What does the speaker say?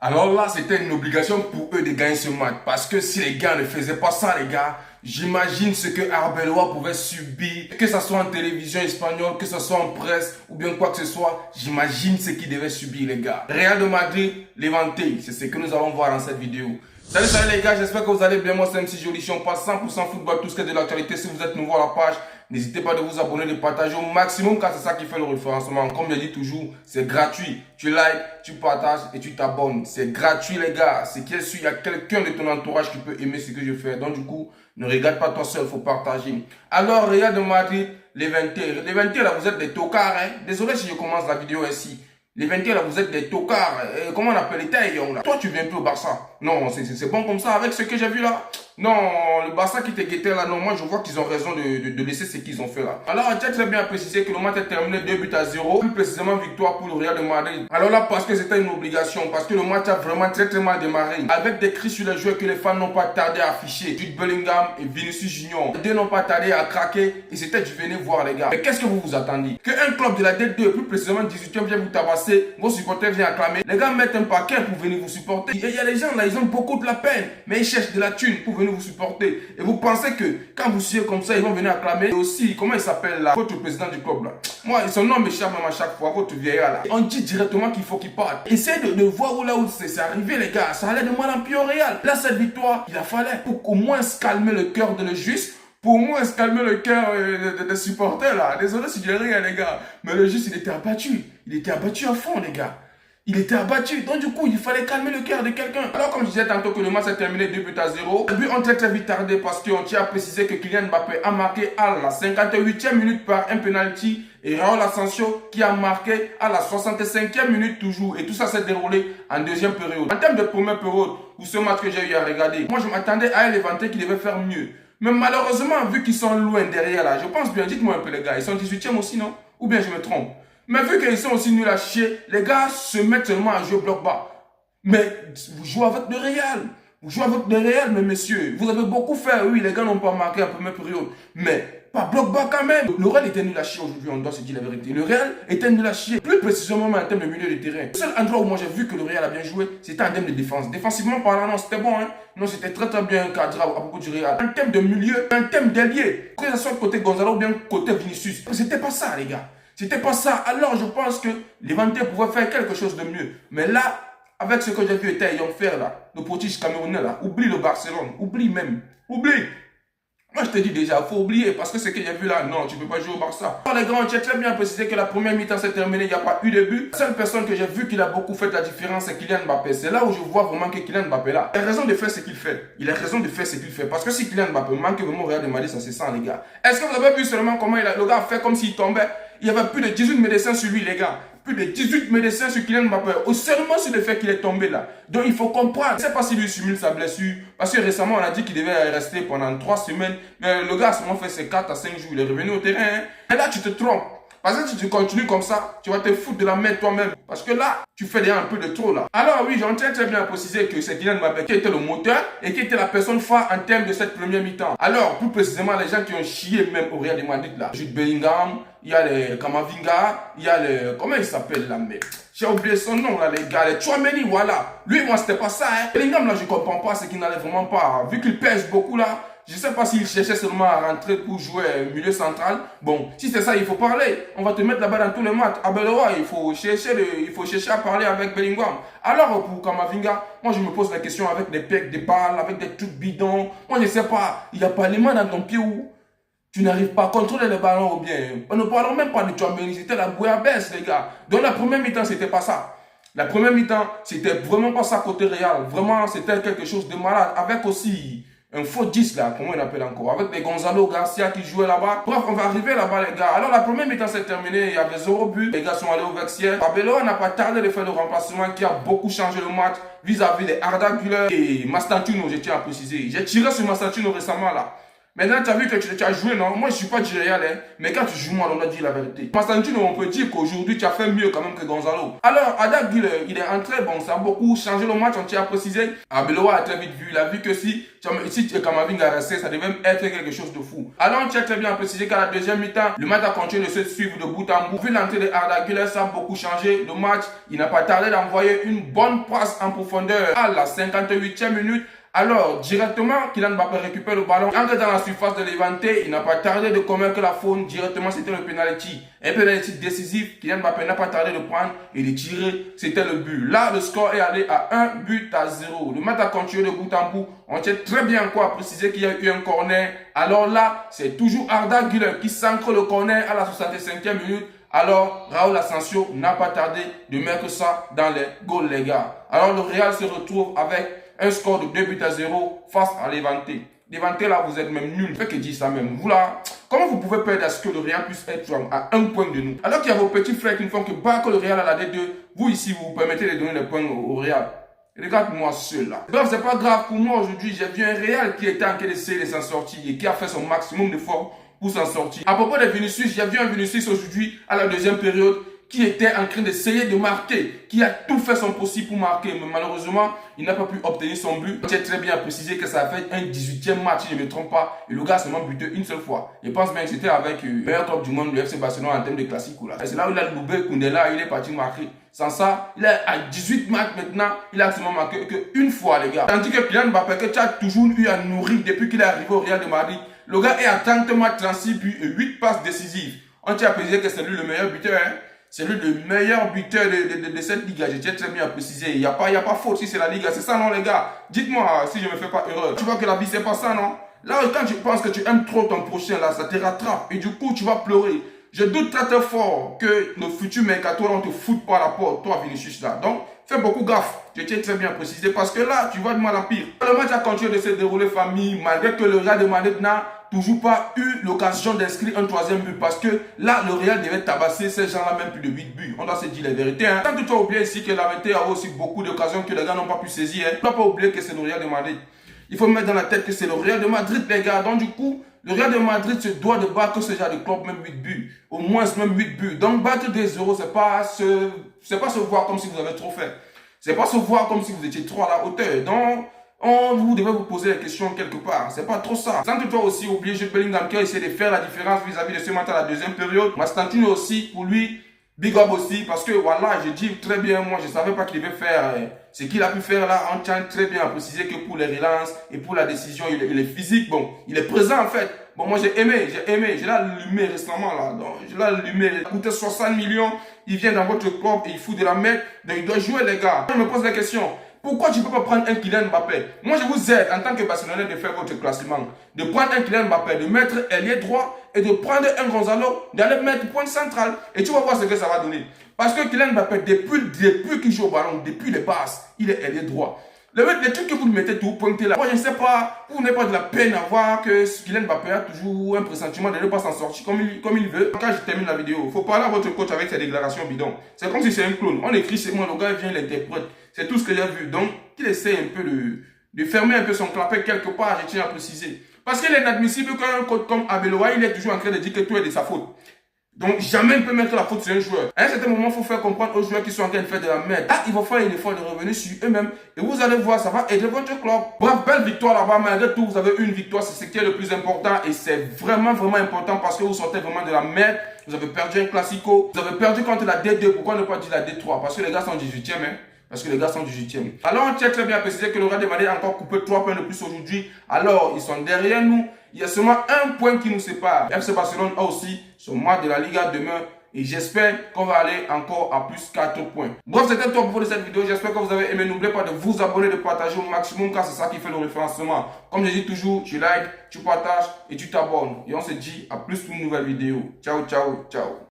Alors là, c'était une obligation pour eux de gagner ce match. Parce que si les gars ne faisaient pas ça, les gars, j'imagine ce que Arbeloa pouvait subir. Que ce soit en télévision espagnole, que ce soit en presse, ou bien quoi que ce soit. J'imagine ce qu'ils devaient subir, les gars. Real de Madrid, Levante, c'est ce que nous allons voir dans cette vidéo. Salut, salut les gars, j'espère que vous allez bien. Moi, c'est MC Jolichi. On passe 100% football, tout ce qui est de l'actualité. Si vous êtes nouveau à la page, n'hésitez pas de vous abonner, de partager au maximum car c'est ça qui fait le référencement. Comme je dis toujours, c'est gratuit. Tu likes, tu partages et tu t'abonnes. C'est gratuit les gars. C'est qu'il y a quelqu'un de ton entourage qui peut aimer ce que je fais. Donc du coup, ne regarde pas toi seul, il faut partager. Alors, Real de Madrid, Levante. Levante là, vous êtes des tocards. Hein? Désolé si je commence la vidéo ainsi. Les 20 là, vous êtes des tocards. Comment on appelle les taillons là? Toi, tu viens plus au Barça. Non, c'est bon comme ça avec ce que j'ai vu là. Non, le Barça qui te guettait là, non, moi je vois qu'ils ont raison de laisser ce qu'ils ont fait là. Alors, tu as très bien précisé que le match est terminé 2-0. Plus précisément, victoire pour le Real de Madrid. Alors là, parce que c'était une obligation, parce que le match a vraiment très mal démarré. Avec des cris sur les joueurs que les fans n'ont pas tardé à afficher. Jude Bellingham et Vinicius Junior. Les deux n'ont pas tardé à craquer et c'était du venez voir les gars. Mais qu'est-ce que vous vous attendiez? Qu'un club de la D2, plus précisément 18e, vienne vous tabasser, vos supporters viennent acclamer. Les gars mettent un paquet pour venir vous supporter. Il y a des gens là, ils ont beaucoup de la peine, mais ils cherchent de la thune pour venir vous supporter. Et vous pensez que quand vous suivez comme ça, ils vont venir acclamer. Et aussi, comment il s'appelle là, votre président du club là? Moi, son nom m'échappe même à chaque fois, votre vieillard là. On dit directement qu'il faut qu'il parte. Essayez de voir où là où c'est arrivé les gars. Ça allait de mal en pis au Real. Là, cette victoire, il a fallu pour au moins calmer le cœur de le juste. Pour moi, se calmer le cœur des supporters là. Désolé si je rien les gars. Mais le juste, il était abattu. Il était abattu à fond les gars. Il était abattu. Donc du coup, il fallait calmer le cœur de quelqu'un. Alors comme je disais tantôt que le match s'est terminé 2-0. Les buts ont très vite tardé parce qu'on tient à préciser que Kylian Mbappé a marqué à la 58e minute par un penalty. Et Raúl Asensio qui a marqué à la 65e minute toujours. Et tout ça s'est déroulé en deuxième période. En termes de première période, pour ce match que j'ai eu à regarder, moi je m'attendais à un Levante qui devait faire mieux. Mais malheureusement, vu qu'ils sont loin derrière là, je pense bien, dites-moi un peu les gars, ils sont 18e aussi, non? Ou bien je me trompe? Mais vu qu'ils sont aussi nuls à chier, les gars se mettent seulement à jouer bloc bas. Mais vous jouez avec le Real. Vous jouez avec le Real, mes messieurs. Vous avez beaucoup fait, oui, les gars n'ont pas marqué en première période. Mais pas bloc bas quand même. Le Real était nul à chier aujourd'hui, on doit se dire la vérité. Le Real était nul à chier. Plus précisément en termes de milieu de terrain. Le seul endroit où moi j'ai vu que le Real a bien joué, c'était en termes de défense. Défensivement parlant, non, c'était bon, hein. Non, c'était très bien cadré à propos du Real. En termes de milieu, en termes d'ailier, que ce soit côté Gonzalo ou bien côté Vinicius, c'était pas ça, les gars. C'était pas ça. Alors, je pense que Levante pouvait faire quelque chose de mieux. Mais là, avec ce que j'ai vu Taillon faire là, le prodige camerounais là, oublie le Barcelone. Oublie même. Oublie. Moi, je te dis déjà, il faut oublier parce que ce que j'ai vu là, non, tu ne peux pas jouer au Barça. Alors, les gars, tu as très bien précisé que la première mi-temps s'est terminée, il n'y a pas eu de but. La seule personne que j'ai vu qui a beaucoup fait la différence, c'est Kylian Mbappé. C'est là où je vois vraiment que Kylian Mbappé là, il a raison de faire ce qu'il fait. Il a raison de faire ce qu'il fait. Parce que si Kylian Mbappé manque vraiment au Real de Madrid, ça se sent, les gars. Est-ce que vous avez vu seulement comment le gars a fait comme s'il tombait? Il y avait plus de 18 médecins sur lui, les gars. Plus de 18 médecins sur Kylian Mbappé. Ou seulement sur le fait qu'il est tombé là. Donc il faut comprendre. Je ne sais pas s'il lui simule sa blessure. Parce que récemment, on a dit qu'il devait rester pendant 3 semaines. Mais le gars a seulement fait ses 4 à 5 jours. Il est revenu au terrain. Hein. Et là, tu te trompes. Parce que si tu continues comme ça, tu vas te foutre de la merde toi-même. Parce que là, tu fais déjà un peu de trop là. Alors oui, j'en tiens très bien à préciser que c'est Kylian Mbappé qui était le moteur et qui était la personne phare en termes de cette première mi-temps. Alors, plus précisément, les gens qui ont chié même au Real de Madrid là. Jude Bellingham, il y a les Kamavinga, il y a les... Comment il s'appelle là, mec? J'ai oublié son nom là, les gars. Les Tchouaméni, voilà. Lui, moi, c'était pas ça, hein. Bellingham là, je comprends pas, c'est qu'il n'allait vraiment pas. Vu qu'il pèse beaucoup là. Je ne sais pas s'il cherchait seulement à rentrer pour jouer milieu central. Bon, si c'est ça, il faut parler. On va te mettre là-bas dans tous les matchs. Arbeloa, il faut chercher à parler avec Bellingham. Alors, pour Kamavinga, moi je me pose la question avec des pecs, des balles, avec des trucs bidons. Moi je ne sais pas, il y a pas les mains dans ton pied où tu n'arrives pas à contrôler le ballon ou bien. On ne parle même pas de Tchouaméni, c'était la bouillabaisse, les gars. Dans la première mi-temps, c'était pas ça. La première mi-temps, c'était vraiment pas ça côté Real. Vraiment, c'était quelque chose de malade. Avec aussi un faux 10 là, comment on appelle encore, avec des Gonzalo Garcia qui jouaient là-bas. Bref, on va arriver là-bas les gars. Alors la première mi-temps s'est terminée, il y avait 0 but, les gars sont allés au vestiaire. Arbeloa n'a pas tardé de faire le remplacement qui a beaucoup changé le match vis-à-vis des Arda Güler et Mastantuono, je tiens à préciser. J'ai tiré sur Mastantuono récemment là. Maintenant, tu as vu que tu as joué, non? Moi, je ne suis pas du Real, hein. Mais quand tu joues, moi, on doit dire la vérité. Constantino, on peut dire qu'aujourd'hui, tu as fait mieux quand même que Gonzalo. Alors, Arda Güler, il est entré, bon, ça a beaucoup changé le match, on tient à préciser. Arbeloa a très vite vu, il a vu que si Kamavinga est resté, ça devait être quelque chose de fou. Alors, on tient très bien à préciser qu'à la deuxième mi-temps, le match a continué de se suivre de bout en bout. Vu l'entrée de Arda Güler, ça a beaucoup changé. Le match, il n'a pas tardé d'envoyer une bonne passe en profondeur à la 58e minute. Alors, directement, Kylian Mbappé récupère le ballon, entre dans la surface de Levante, il n'a pas tardé de commettre la faute, directement c'était le penalty. Un penalty décisif, Kylian Mbappé n'a pas tardé de prendre et de tirer, c'était le but. Là, le score est allé à 1-0. Le match a continué de bout en bout, on tient très bien encore à préciser qu'il y a eu un corner. Alors là, c'est toujours Arda Güler qui s'ancre le corner à la 65e minute. Alors, Raúl Asensio n'a pas tardé de mettre ça dans les goals, les gars. Alors, le Real se retrouve avec un score de 2-0 face à Levante. Levante, là, vous êtes même nul. Fait que dire ça même. Vous, là, comment vous pouvez perdre à ce que le Real puisse être à un point de nous? Alors qu'il y a vos petits frères qui ne font que battre le Real à la D2, vous ici, vous permettez de donner les points au Real. Regarde-moi ceux-là. Bref, c'est pas grave pour moi aujourd'hui. J'ai vu un Real qui était en train d'essayer de s'en sortir et qui a fait son maximum d'efforts pour s'en sortir. À propos de Vinicius, j'ai vu un Vinicius aujourd'hui à la deuxième période qui était en train d'essayer de marquer, qui a tout fait son possible pour marquer, mais malheureusement, il n'a pas pu obtenir son but. J'ai très bien précisé que ça a fait un 18e match, si je ne me trompe pas, et le gars a seulement buté une seule fois. Je pense bien que c'était avec le meilleur club du monde, le FC Barcelone, en termes de classique. C'est là où il a loupé Koundela, il est parti marquer. Sans ça, il est à 18 matchs maintenant, il a seulement marqué qu'une fois, les gars. Tandis que Kylian Mbappé, que tu as toujours eu à nourrir depuis qu'il est arrivé au Real de Madrid, le gars est à 30 matchs, 36 buts et 8 passes décisives. On tient à préciser que c'est lui le meilleur buteur, hein. C'est lui le meilleur buteur de cette Liga. Je tiens très bien à préciser. Il n'y a pas faute si c'est la Liga. C'est ça, non, les gars? Dites-moi si je ne me fais pas erreur. Tu vois que la vie, c'est pas ça, non? Là, quand tu penses que tu aimes trop ton prochain, là, ça te rattrape. Et du coup, tu vas pleurer. Je doute très très fort que le futur mercato, on te foute pas à la porte, toi, Vinicius, là. Donc, fais beaucoup gaffe. Je tiens très bien à préciser. Parce que là, tu vas de mal en pire. Le match a continué de se dérouler, famille, malgré que le Real de Madrid n'a toujours pas eu l'occasion d'inscrire un troisième but parce que là, le Real devait tabasser ces gens-là même plus de 8 buts. On doit se dire la vérité. Hein. Tant que tu as oublié ici que la VT a aussi beaucoup d'occasions que les gars n'ont pas pu saisir. Hein. Tu ne dois pas oublier que c'est le Real de Madrid. Il faut mettre dans la tête que c'est le Real de Madrid, les gars. Donc, du coup, le Real de Madrid se doit de battre ce genre de club, même 8 buts. Au moins, même 8 buts. Donc, battre 2-0, c'est pas se voir comme si vous avez trop fait. C'est pas se voir comme si vous étiez trop à la hauteur. Donc, vous devez vous poser la question quelque part. C'est pas trop ça. Sans toutefois aussi oublier Jude Bellingham qui a essayé de faire la différence vis-à-vis de ce match à la deuxième période. Constantino aussi, pour lui, big up aussi. Parce que voilà, je dis très bien, moi, je savais pas qu'il devait faire ce qu'il a pu faire là. On tient très bien à préciser que pour les relances et pour la décision, il est physique. Bon, il est présent en fait. Bon, moi, j'ai aimé. Je l'ai allumé récemment là. Donc, je l'ai allumé. Il a coûté 60 millions. Il vient dans votre club et il fout de la merde. Donc, il doit jouer, les gars. Je me pose la question. Pourquoi tu ne peux pas prendre un Kylian Mbappé? Moi, je vous aide en tant que Barcelonais de faire votre classement. De prendre un Kylian Mbappé, de mettre ailier droit et de prendre un Gonzalo, d'aller mettre point central. Et tu vas voir ce que ça va donner. Parce que Kylian Mbappé, depuis qu'il joue au ballon, depuis les passes, il est ailier droit. Les trucs que vous mettez tout pointé là, moi je ne sais pas, vous n'avez pas de la peine à voir que Kylian Mbappé a toujours un pressentiment de ne pas s'en sortir comme il veut. Quand je termine la vidéo, il faut parler à votre coach avec ses déclarations bidons. C'est comme si c'est un clone. On écrit c'est moi, le gars vient, il interprète. C'est tout ce que j'ai vu. Donc, qu'il essaie un peu de fermer un peu son clapet quelque part, je tiens à préciser. Parce qu'il est inadmissible qu'un coach comme Arbeloa, il est toujours en train de dire que tout est de sa faute. Donc, jamais il peut mettre la faute sur un joueur. À un certain moment, il faut faire comprendre aux joueurs qui sont en train de faire de la merde. Là, il va faire l'effort de revenir sur eux-mêmes. Et vous allez voir, ça va aider votre club. Bref, belle victoire là-bas. Malgré tout, vous avez une victoire. C'est ce qui est le plus important. Et c'est vraiment, vraiment important parce que vous sortez vraiment de la merde. Vous avez perdu un classico. Vous avez perdu contre la D2. Pourquoi ne pas dire la D3? Parce que les gars sont 18e. Hein. Parce que les gars sont 18e. Alors, on tient très bien à préciser que le Real de Madrid a encore coupé 3 points de plus aujourd'hui. Alors, ils sont derrière nous. Il y a seulement un point qui nous sépare. FC Barcelone a aussi son match de la Liga demain. Et j'espère qu'on va aller encore à plus 4 points. Bref, c'était tout pour cette vidéo. J'espère que vous avez aimé. N'oubliez pas de vous abonner, de partager au maximum car c'est ça qui fait le référencement. Comme je dis toujours, tu likes, tu partages et tu t'abonnes. Et on se dit à plus pour une nouvelle vidéo. Ciao, ciao, ciao.